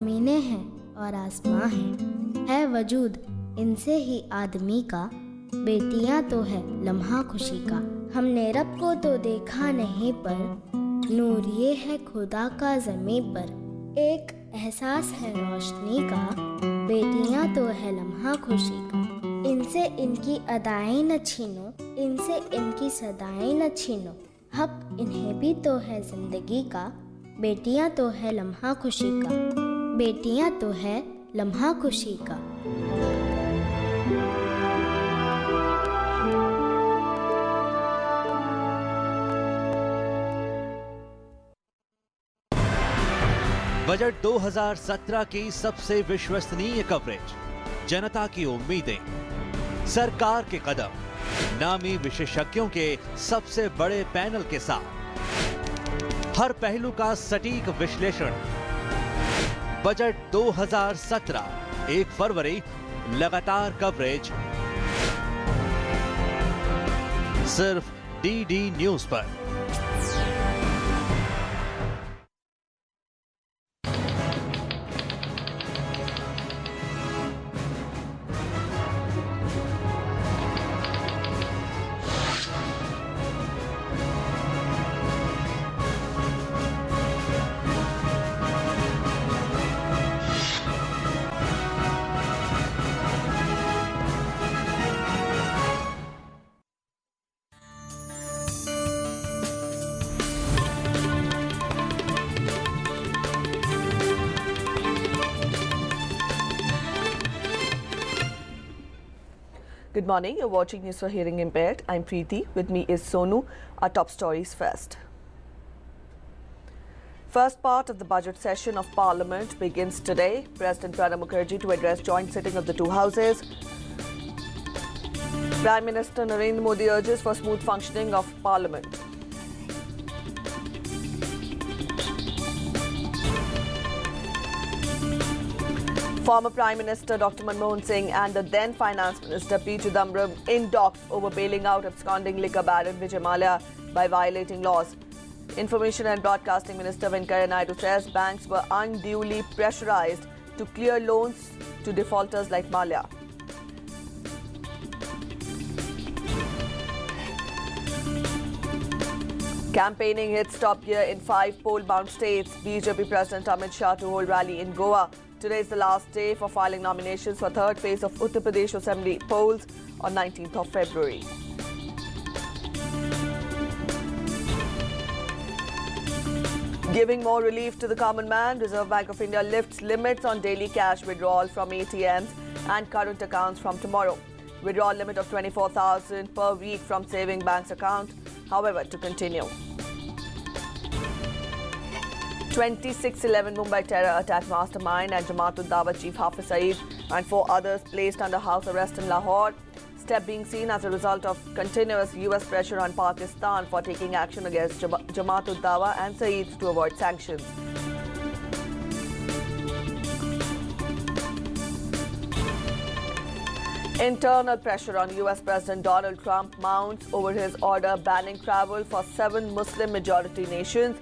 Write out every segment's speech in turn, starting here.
ज़मीनें हैं और आसमां है वजूद इनसे ही आदमी का। बेटियां तो है लम्हा खुशी का। हमने रब को तो देखा नहीं पर नूर ये है खुदा का ज़मीं पर। एक एहसास है रोशनी का। बेटियां तो है लम्हा खुशी का। इनसे इनकी अदाएं न छीनो, इनसे इनकी सदाएं न छीनो। हक इन्हें भी तो है ज़िंदगी का। बेटियां तो है लम्हा खुशी का। बेटियां तो है लम्हा खुशी का। बजट 2017 की सबसे विश्वसनीय कवरेज, जनता की उम्मीदें, सरकार के कदम, नामी विशेषज्ञों के सबसे बड़े पैनल के साथ हर पहलू का सटीक विश्लेषण। बजट 2017 1 फरवरी, लगातार कवरेज सिर्फ डीडी न्यूज पर। Good morning, you're watching News for Hearing Impaired. I'm Preeti. With me is Sonu. Our top stories first. First part of the budget session of Parliament begins today. President Pranab Mukherjee to address joint sitting of the two houses. Prime Minister Narendra Modi urges for smooth functioning of Parliament. Former Prime Minister Dr. Manmohan Singh and the then Finance Minister P. Chidambaram in docks over bailing out absconding liquor baron Vijay Mallya by violating laws. Information and Broadcasting Minister Venkaiah Naidu says banks were unduly pressurized to clear loans to defaulters like Mallya. Campaigning hits top gear in 5 poll-bound states. BJP President Amit Shah to hold rally in Goa. Today is the last day for filing nominations for third phase of Uttar Pradesh Assembly polls on 19th of February. Giving more relief to the common man, Reserve Bank of India lifts limits on daily cash withdrawal from ATMs and current accounts from tomorrow. Withdrawal limit of 24,000 per week from saving banks account, however, to continue. 26/11 Mumbai terror attack mastermind and Jamaat-ud-Dawa chief Hafiz Saeed and 4 others placed under house arrest in Lahore. Step being seen as a result of continuous US pressure on Pakistan for taking action against Jamaat-ud-Dawa and Saeed to avoid sanctions. Internal pressure on US President Donald Trump mounts over his order banning travel for 7 Muslim majority nations.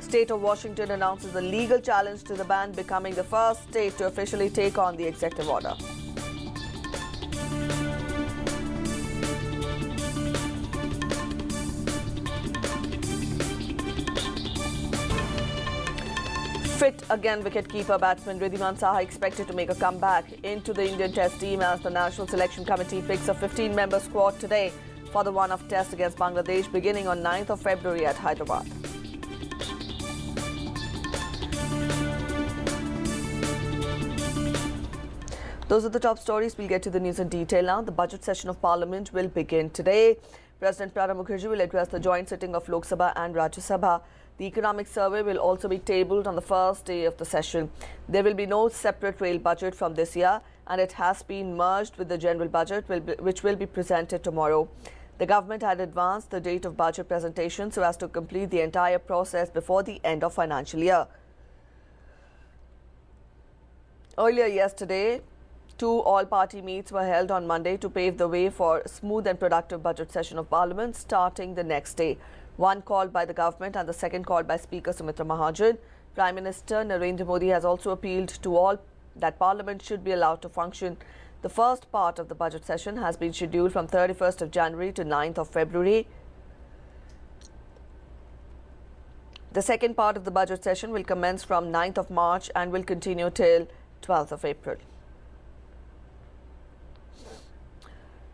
State of Washington announces a legal challenge to the ban, becoming the first state to officially take on the executive order. Fit again wicketkeeper batsman Ridhiman Saha expected to make a comeback into the Indian Test team as the National Selection Committee picks a 15-member squad today for the one-off test against Bangladesh beginning on 9th of February at Hyderabad. Those are the top stories. We'll get to the news in detail now. The budget session of Parliament will begin today. President Pranab Mukherjee will address the joint sitting of Lok Sabha and Rajya Sabha. The economic survey will also be tabled on the first day of the session. There will be no separate rail budget from this year, and it has been merged with the general budget, which will be presented tomorrow. The government had advanced the date of budget presentation so as to complete the entire process before the end of financial year. Earlier yesterday, 2 all-party meets were held on Monday to pave the way for smooth and productive budget session of Parliament starting the next day. One called by the government and the second called by Speaker Sumitra Mahajan. Prime Minister Narendra Modi has also appealed to all that Parliament should be allowed to function. The first part of the budget session has been scheduled from 31st of January to 9th of February. The second part of the budget session will commence from 9th of March and will continue till 12th of April.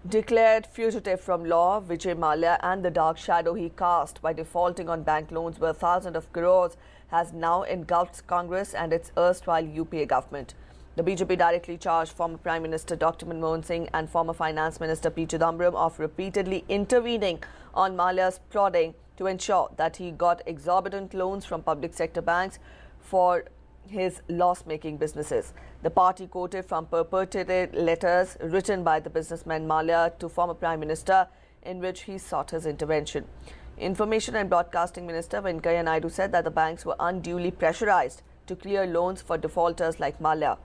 Declared fugitive from law, Vijay Mallya and the dark shadow he cast by defaulting on bank loans worth thousands of crores has now engulfed Congress and its erstwhile UPA government. The BJP directly charged former Prime Minister Dr. Manmohan Singh and former Finance Minister P. Chidambaram of repeatedly intervening on Mallya's prodding to ensure that he got exorbitant loans from public sector banks for his loss-making businesses. The party quoted from purported letters written by the businessman Mallya to former Prime Minister in which he sought his intervention. Information and Broadcasting Minister Venkaiah Naidu said that the banks were unduly pressurized to clear loans for defaulters like Mallya.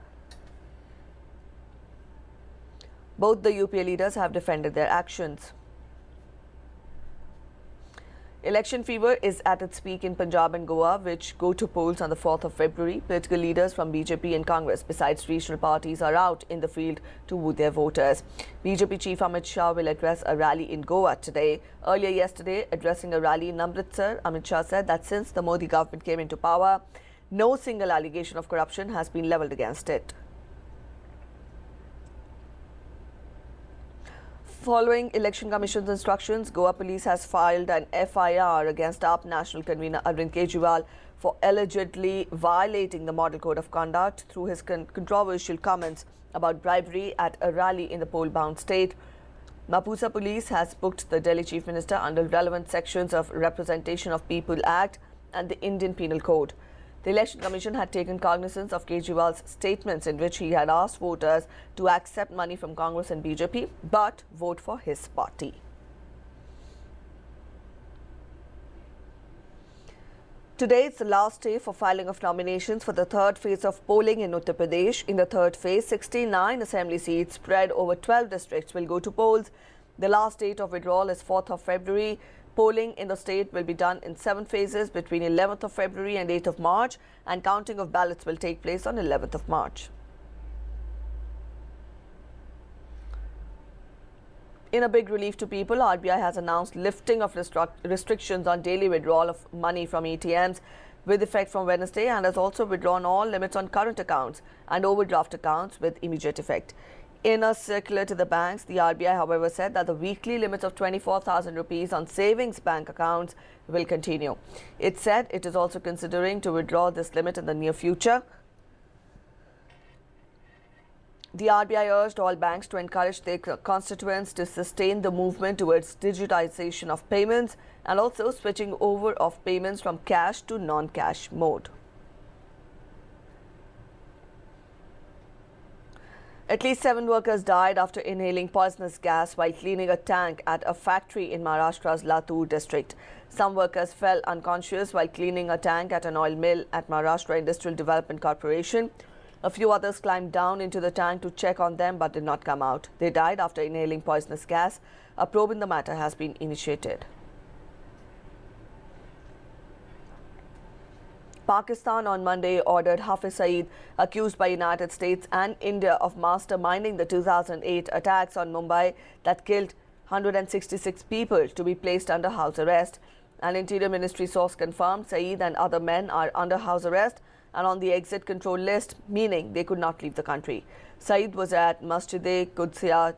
Both the UPA leaders have defended their actions. Election fever is at its peak in Punjab and Goa, which go to polls on the 4th of February. Political leaders from BJP and Congress, besides regional parties, are out in the field to woo their voters. BJP Chief Amit Shah will address a rally in Goa today. Earlier yesterday, addressing a rally in Amritsar, Amit Shah said that since the Modi government came into power, no single allegation of corruption has been levelled against it. Following Election Commission's instructions, Goa Police has filed an FIR against AAP National Convener Arvind Kejriwal for allegedly violating the Model Code of Conduct through his controversial comments about bribery at a rally in the poll-bound state. Mapusa Police has booked the Delhi Chief Minister under relevant sections of Representation of People Act and the Indian Penal Code. The Election Commission had taken cognizance of Kejriwal's statements in which he had asked voters to accept money from Congress and BJP but vote for his party. Today is the last day for filing of nominations for the third phase of polling in Uttar Pradesh. In the third phase, 69 assembly seats spread over 12 districts will go to polls. The last date of withdrawal is 4th of February. Polling in the state will be done in 7 phases between 11th of February and 8th of March, and counting of ballots will take place on 11th of March. In a big relief to people, RBI has announced lifting of restrictions on daily withdrawal of money from ATMs with effect from Wednesday, and has also withdrawn all limits on current accounts and overdraft accounts with immediate effect. In a circular to the banks, the RBI, however, said that the weekly limits of 24,000 rupees on savings bank accounts will continue. It said it is also considering to withdraw this limit in the near future. The RBI urged all banks to encourage their constituents to sustain the movement towards digitization of payments and also switching over of payments from cash to non-cash mode. At least 7 workers died after inhaling poisonous gas while cleaning a tank at a factory in Maharashtra's Latur district. Some workers fell unconscious while cleaning a tank at an oil mill at Maharashtra Industrial Development Corporation. A few others climbed down into the tank to check on them but did not come out. They died after inhaling poisonous gas. A probe in the matter has been initiated. Pakistan on Monday ordered Hafiz Saeed, accused by United States and India of masterminding the 2008 attacks on Mumbai that killed 166 people, to be placed under house arrest. An Interior Ministry source confirmed Saeed and other men are under house arrest and on the exit control list, meaning they could not leave the country. Saeed was at Masjid-e-Qudsiya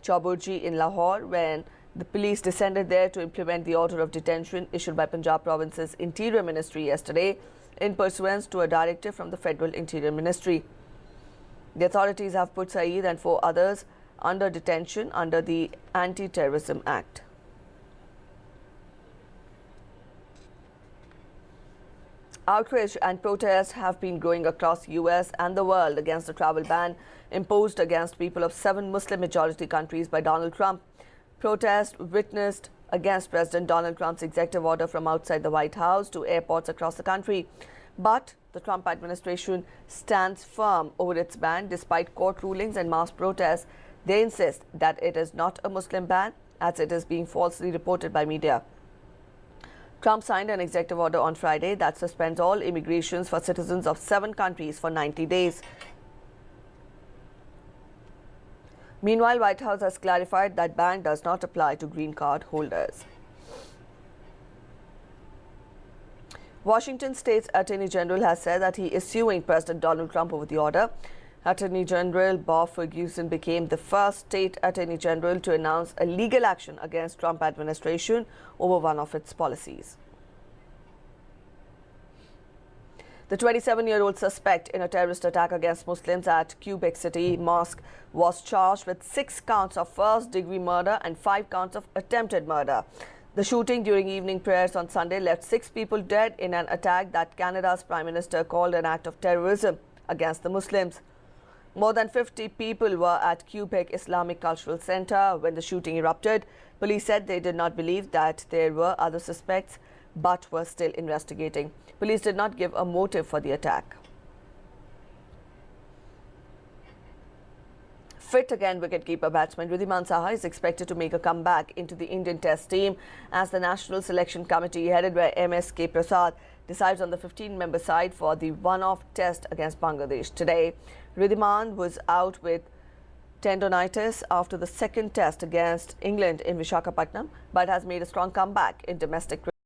Chauburji in Lahore when the police descended there to implement the order of detention issued by Punjab Province's Interior Ministry yesterday, in pursuance to a directive from the Federal Interior Ministry. The authorities have put Saeed and 4 others under detention under the Anti-Terrorism Act. Outrage and protests have been growing across US and the world against the travel ban imposed against people of 7 Muslim-majority countries by Donald Trump. Protests witnessed against President Donald Trump's executive order from outside the White House to airports across the country. But the Trump administration stands firm over its ban despite court rulings and mass protests. They insist that it is not a Muslim ban, as it is being falsely reported by media. Trump signed an executive order on Friday that suspends all immigrations for citizens of 7 countries for 90 days. Meanwhile, White House has clarified that ban does not apply to green card holders. Washington State's Attorney General has said that he is suing President Donald Trump over the order. Attorney General Bob Ferguson became the first state Attorney General to announce a legal action against Trump administration over one of its policies. The 27-year-old suspect in a terrorist attack against Muslims at Quebec City Mosque was charged with 6 counts of first-degree murder and 5 counts of attempted murder. The shooting during evening prayers on Sunday left 6 people dead in an attack that Canada's Prime Minister called an act of terrorism against the Muslims. More than 50 people were at Quebec Islamic Cultural Centre when the shooting erupted. Police said they did not believe that there were other suspects, but were still investigating. Police did not give a motive for the attack. Fit again wicketkeeper batsman Wriddhiman Saha is expected to make a comeback into the Indian Test team as the National Selection Committee, headed by MSK Prasar, decides on the 15-member side for the one-off test against Bangladesh today. Wriddhiman was out with tendonitis after the second test against England in Visakhapatnam, but has made a strong comeback in domestic cricket.